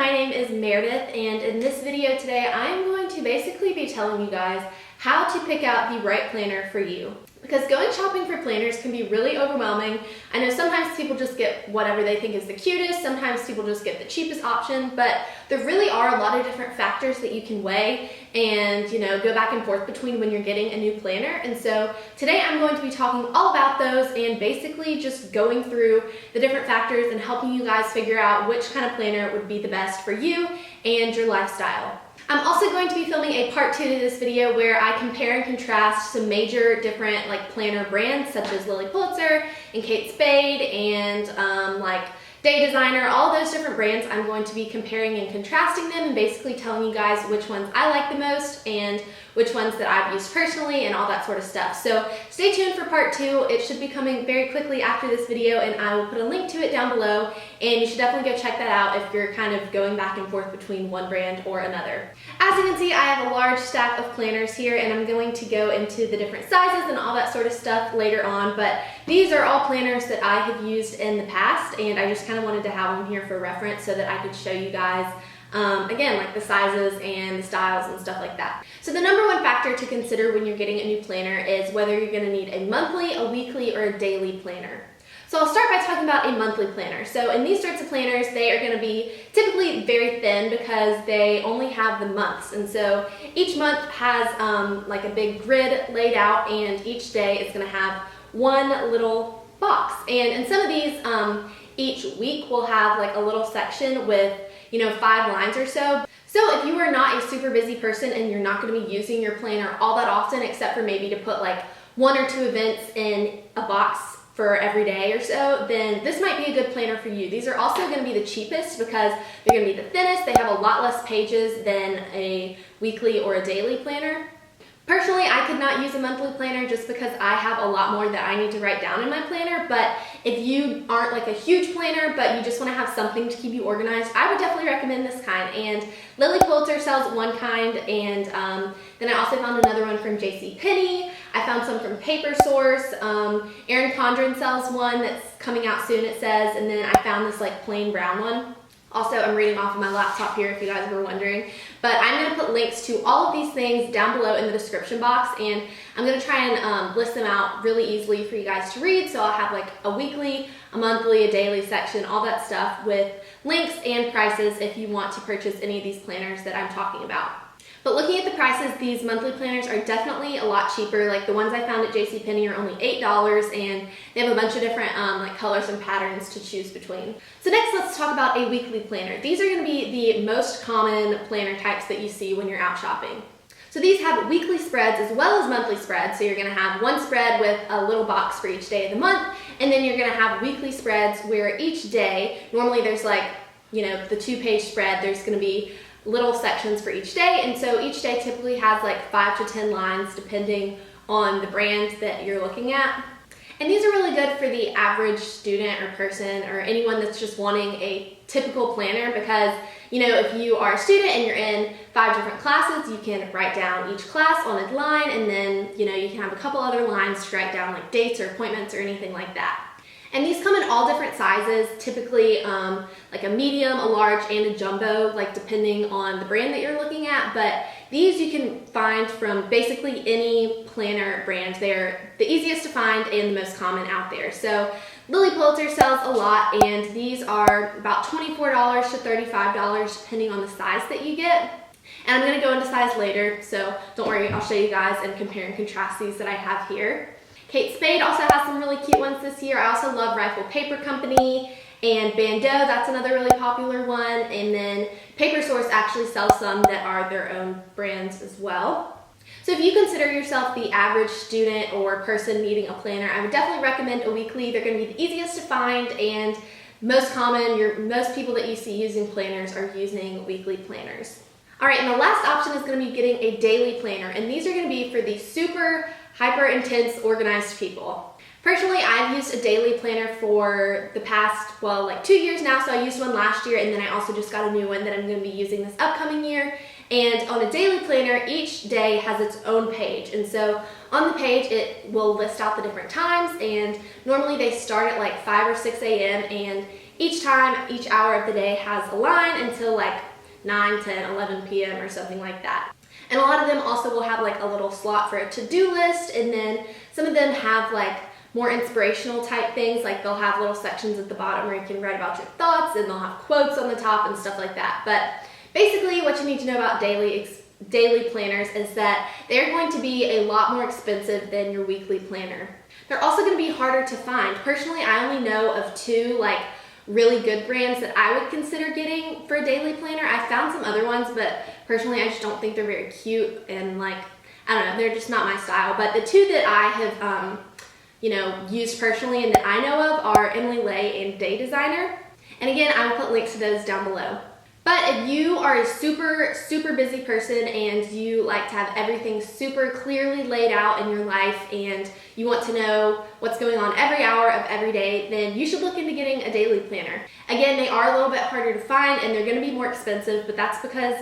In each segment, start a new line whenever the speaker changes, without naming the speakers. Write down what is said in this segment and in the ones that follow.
my name is Meredith, and in this video today I'm going to basically be telling you guys how to pick out the right planner for you. Because going shopping for planners can be really overwhelming. I know sometimes people just get whatever they think is the cutest, sometimes people just get the cheapest option, but there really are a lot of different factors that you can weigh and go back and forth between when you're getting a new planner. And so today I'm going to be talking all about those and basically just going through the different factors and helping you guys figure out which kind of planner would be the best for you and your lifestyle. I'm also going to be filming a part 2 to this video where I compare and contrast some major different planner brands such as Lily Pulitzer and Kate Spade and Day Designer, all those different brands. I'm going to be comparing and contrasting them and basically telling you guys which ones I like the most and which ones that I've used personally and all that sort of stuff. So stay tuned for part 2. It should be coming very quickly after this video and I will put a link to it down below, and you should definitely go check that out if you're kind of going back and forth between one brand or another. As you can see, I have a large stack of planners here and I'm going to go into the different sizes and all that sort of stuff later on, but these are all planners that I have used in the past and I just kind of wanted to have them here for reference so that I could show you guys again, the sizes and the styles and stuff like that. So the number one factor to consider when you're getting a new planner is whether you're going to need a monthly, a weekly, or a daily planner. So I'll start by talking about a monthly planner. So in these sorts of planners, they are going to be typically very thin because they only have the months. And so each month has a big grid laid out, and each day is going to have one little box. And in some of these, each week will have a little section with 5 lines or so. So if you are not a super busy person and you're not going to be using your planner all that often, except for maybe to put 1 or 2 events in a box for every day or so, then this might be a good planner for you. These are also going to be the cheapest because they're going to be the thinnest. They have a lot less pages than a weekly or a daily planner. Personally, I could not use a monthly planner just because I have a lot more that I need to write down in my planner, but if you aren't a huge planner but you just want to have something to keep you organized, I would definitely recommend this kind. And Lily Pulitzer sells one kind, and then I also found another one from JCPenney. I found some from Paper Source. Erin Condren sells one that's coming out soon, it says, and then I found this plain brown one. Also, I'm reading off of my laptop here if you guys were wondering, but I'm going to put links to all of these things down below in the description box, and I'm going to try and list them out really easily for you guys to read. So I'll have a weekly, a monthly, a daily section, all that stuff with links and prices if you want to purchase any of these planners that I'm talking about. But looking at the prices, these monthly planners are definitely a lot cheaper. The ones I found at JCPenney are only $8, and they have a bunch of different colors and patterns to choose between. So next, let's talk about a weekly planner. These are going to be the most common planner types that you see when you're out shopping. So these have weekly spreads as well as monthly spreads. So you're going to have one spread with a little box for each day of the month, and then you're going to have weekly spreads where each day, normally there's the 2-page spread, there's going to be little sections for each day, and so each day typically has 5 to 10 lines depending on the brand that you're looking at. And these are really good for the average student or person or anyone that's just wanting a typical planner because if you are a student and you're in 5 different classes, you can write down each class on a line, and then you can have a couple other lines to write down dates or appointments or anything like that. And these come in all different sizes, typically a medium, a large, and a jumbo, depending on the brand that you're looking at. But these you can find from basically any planner brand. They're the easiest to find and the most common out there. So Lily Pulitzer sells a lot, and these are about $24 to $35 depending on the size that you get. And I'm going to go into size later, so don't worry, I'll show you guys and compare and contrast these that I have here. Kate Spade also has some really cute ones this year. I also love Rifle Paper Company and Bando, that's another really popular one. And then Paper Source actually sells some that are their own brands as well. So if you consider yourself the average student or person needing a planner, I would definitely recommend a weekly. They're going to be the easiest to find and most common. Most people that you see using planners are using weekly planners. All right, and the last option is going to be getting a daily planner, and these are going to be for the super hyper intense organized people. Personally, I've used a daily planner for the past, 2 years now. So I used one last year, and then I also just got a new one that I'm going to be using this upcoming year. And on a daily planner, each day has its own page. And so on the page, it will list out the different times, and normally they start at 5 or 6 a.m. and each time, each hour of the day has a line until like 9, 10, 11 p.m. or something like that. And a lot of them also will have like a little slot for a to-do list, and then some of them have like more inspirational type things, like they'll have little sections at the bottom where you can write about your thoughts, and they'll have quotes on the top and stuff like that. But basically what you need to know about daily planners is that they're going to be a lot more expensive than your weekly planner. They're also going to be harder to find. Personally, I only know of 2 like really good brands that I would consider getting for a daily planner. I found some other ones, but personally I just don't think they're very cute, and like, I don't know, they're just not my style. But the 2 that I have used personally and that I know of are Emily Ley and Day Designer. And again, I will put links to those down below. But if you are a super busy person and you like to have everything super clearly laid out in your life, and you want to know what's going on every hour of every day, then you should look into getting a daily planner. Again, they are a little bit harder to find and they're going to be more expensive, but that's because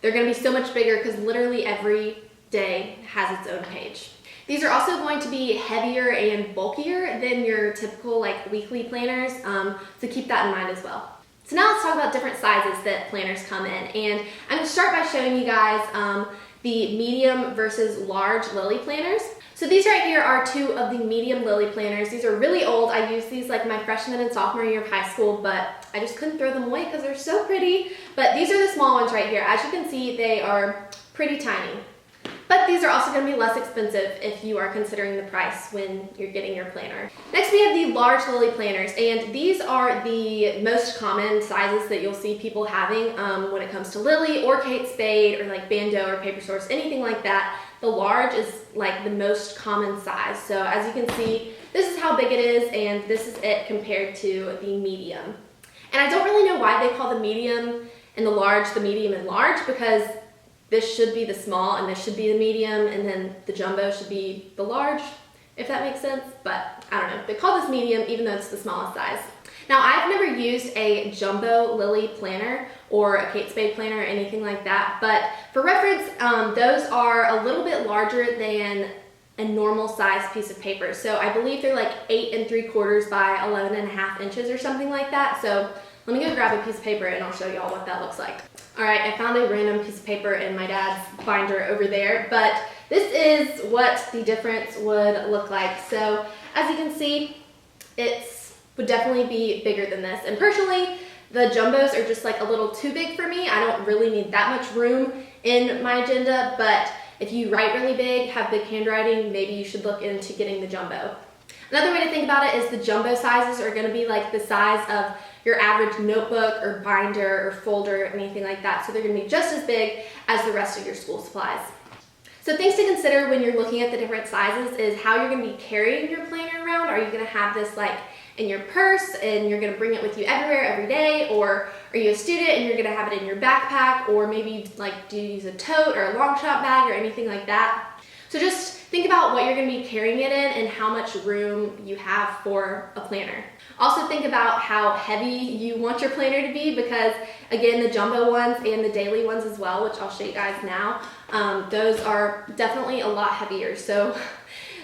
they're going to be so much bigger, because literally every day has its own page. These are also going to be heavier and bulkier than your typical like weekly planners, so keep that in mind as well. So now let's talk about different sizes that planners come in, and I'm going to start by showing you guys the medium versus large Lily planners. So these right here are 2 of the medium Lily planners. These are really old. I used these like my freshman and sophomore year of high school, but I just couldn't throw them away because they're so pretty. But these are the small ones right here. As you can see, they are pretty tiny. But these are also going to be less expensive if you are considering the price when you're getting your planner. Next, we have the large Lily planners, and these are the most common sizes that you'll see people having when it comes to Lily or Kate Spade or like Bando or Paper Source, anything like that. The large is like the most common size. So as you can see, this is how big it is, and this is it compared to the medium. And I don't really know why they call the medium and the large the medium and large, because this should be the small and this should be the medium, and then the jumbo should be the large, if that makes sense. But I don't know, they call this medium even though it's the smallest size. Now, I've never used a jumbo Lily planner or a Kate Spade planner or anything like that, but for reference, those are a little bit larger than a normal size piece of paper. So I believe they're like 8 3/4 by 11.5 inches or something like that. So let me go grab a piece of paper and I'll show y'all what that looks like. All right, I found a random piece of paper in my dad's binder over there, but this is what the difference would look like. So as you can see, it would definitely be bigger than this. And personally, the jumbos are just like a little too big for me. I don't really need that much room in my agenda, but if you write really big, have big handwriting, maybe you should look into getting the jumbo. Another way to think about it is the jumbo sizes are going to be like the size of your average notebook or binder or folder, anything like that. So they're going to be just as big as the rest of your school supplies. So things to consider when you're looking at the different sizes is how you're going to be carrying your planner around. Are you going to have this like in your purse and you're going to bring it with you everywhere every day, or are you a student and you're going to have it in your backpack, or maybe like do you use a tote or a long shot bag or anything like that? So just think about what you're going to be carrying it in and how much room you have for a planner. Also think about how heavy you want your planner to be, because again, the jumbo ones and the daily ones as well, which I'll show you guys now, those are definitely a lot heavier. So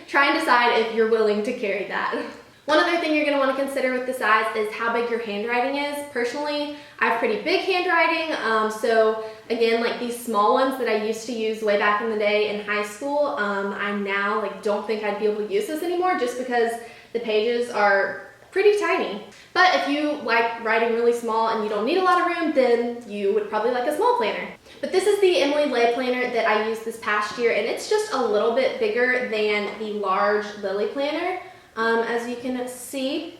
try and decide if you're willing to carry that. One other thing you're going to want to consider with the size is how big your handwriting is. Personally, I have pretty big handwriting, so again, like these small ones that I used to use way back in the day in high school, I now like don't think I'd be able to use this anymore just because the pages are pretty tiny. But if you like writing really small and you don't need a lot of room, then you would probably like a small planner. But this is the Emily Ley planner that I used this past year, and it's just a little bit bigger than the large Lily planner. As you can see,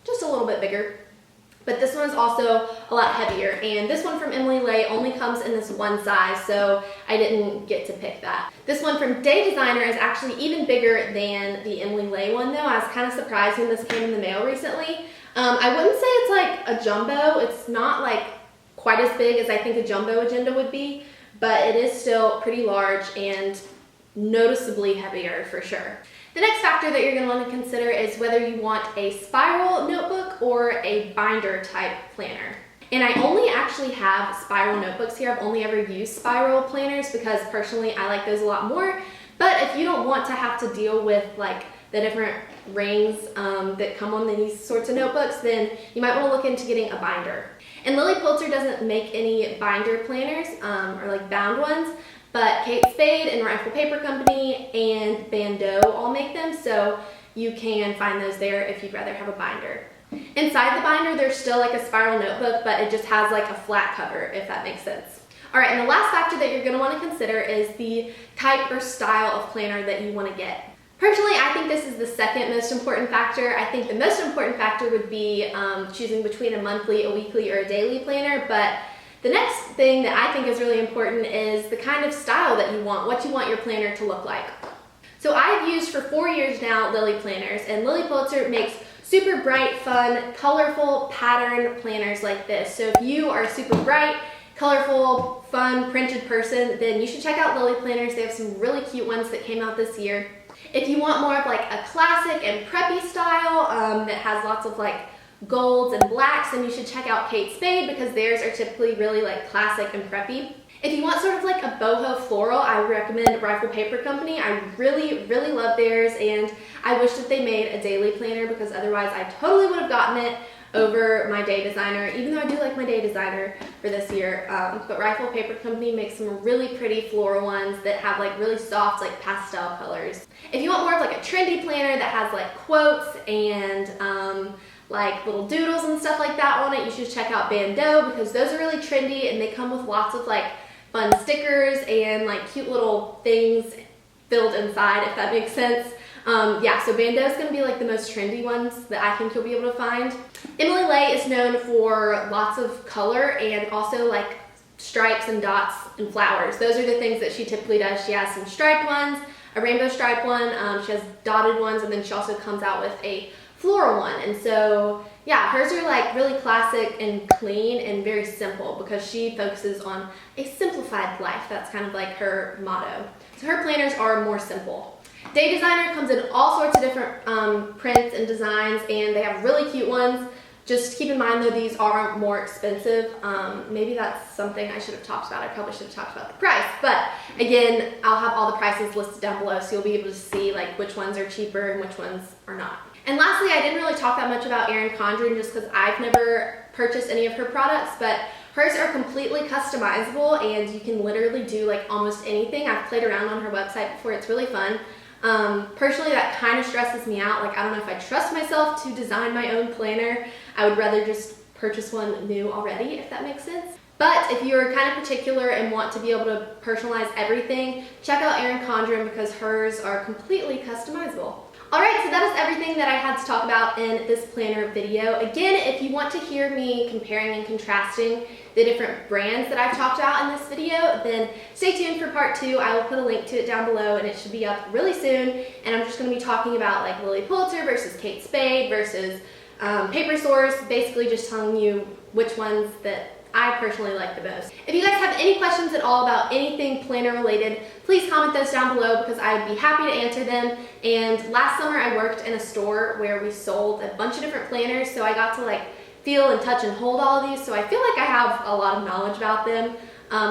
just a little bit bigger. But this one is also a lot heavier, and this one from Emily Ley only comes in this one size, so I didn't get to pick that. This one from Day Designer is actually even bigger than the Emily Ley one though. I was kind of surprised when this came in the mail recently. I wouldn't say it's like a jumbo. It's not like quite as big as I think a jumbo agenda would be, but it is still pretty large and noticeably heavier for sure. The next factor that you're going to want to consider is whether you want a spiral notebook or a binder type planner. And I only actually have spiral notebooks here. I've only ever used spiral planners because personally I like those a lot more. But if you don't want to have to deal with like the different rings that come on these sorts of notebooks, then you might want to look into getting a binder. And Lily Pulitzer doesn't make any binder planners or like bound ones, but Kate Spade and Rifle Paper Company and Bandeau all make them, so you can find those there if you'd rather have a binder. Inside the binder, there's still like a spiral notebook, but it just has like a flat cover, if that makes sense. All right, and the last factor that you're gonna wanna consider is the type or style of planner that you wanna get. Personally, I think this is the second most important factor. I think the most important factor would be choosing between a monthly, a weekly, or a daily planner, but the next thing that I think is really important is the kind of style that you want, what you want your planner to look like. So I've used for 4 years now Lily planners, and Lily Pulitzer makes super bright, fun, colorful pattern planners like this. So if you are a super bright, colorful, fun, printed person, then you should check out Lily planners. They have some really cute ones that came out this year. If you want more of like a classic and preppy style that has lots of like golds and blacks, then you should check out Kate Spade because theirs are typically really like classic and preppy. If you want sort of like a boho floral, I would recommend Rifle Paper Company. I really, really love theirs, and I wish that they made a daily planner because otherwise I totally would have gotten it over my day designer, even though I do like my day designer for this year. But Rifle Paper Company makes some really pretty floral ones that have like really soft like pastel colors. If you want more of like a trendy planner that has like quotes and like little doodles and stuff like that on it, you should check out Bandeau because those are really trendy and they come with lots of like fun stickers and like cute little things filled inside, if that makes sense. Yeah, so Bandeau is going to be like the most trendy ones that I think you'll be able to find. Emily Lay is known for lots of color and also like stripes and dots and flowers. Those are the things that she typically does. She has some striped ones, a rainbow stripe one, she has dotted ones, and then she also comes out with a floral one. And so yeah, hers are like really classic and clean and very simple because she focuses on a simplified life. That's kind of like her motto. So her planners are more simple. Day Designer comes in all sorts of different prints and designs, and they have really cute ones. Just keep in mind though, these are more expensive. Maybe that's something I should have talked about. I probably should have talked about the price, but again, I'll have all the prices listed down below so you'll be able to see like which ones are cheaper and which ones are not. And lastly, I didn't really talk that much about Erin Condren just because I've never purchased any of her products, but hers are completely customizable and you can literally do like almost anything. I've played around on her website before. It's really fun. Personally, that kind of stresses me out. Like, I don't know if I trust myself to design my own planner. I would rather just purchase one new already, if that makes sense. But if you're kind of particular and want to be able to personalize everything, check out Erin Condren because hers are completely customizable. Alright, so that is everything that I had to talk about in this planner video. Again, if you want to hear me comparing and contrasting the different brands that I've talked about in this video, then stay tuned for part 2. I will put a link to it down below and it should be up really soon. And I'm just going to be talking about like Lily Pulitzer versus Kate Spade versus Paper Source, basically just telling you which ones that I personally like the most. If you guys have any questions at all about anything planner related, please comment those down below because I would be happy to answer them. And last summer I worked in a store where we sold a bunch of different planners, so I got to like feel and touch and hold all of these, so I feel like I have a lot of knowledge about them.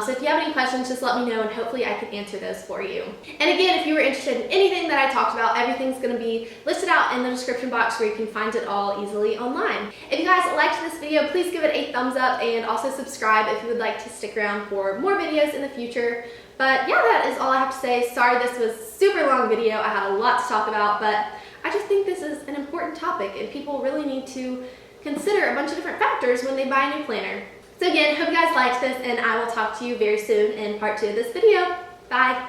So if you have any questions, just let me know and hopefully I can answer those for you. And again, if you were interested in anything that I talked about, everything's going to be listed out in the description box where you can find it all easily online. If you guys liked this video, please give it a thumbs up and also subscribe if you would like to stick around for more videos in the future. But yeah, that is all I have to say. Sorry this was a super long video. I had a lot to talk about, but I just think this is an important topic and people really need to consider a bunch of different factors when they buy a new planner. So again, hope you guys liked this and I will talk to you very soon in part 2 of this video. Bye!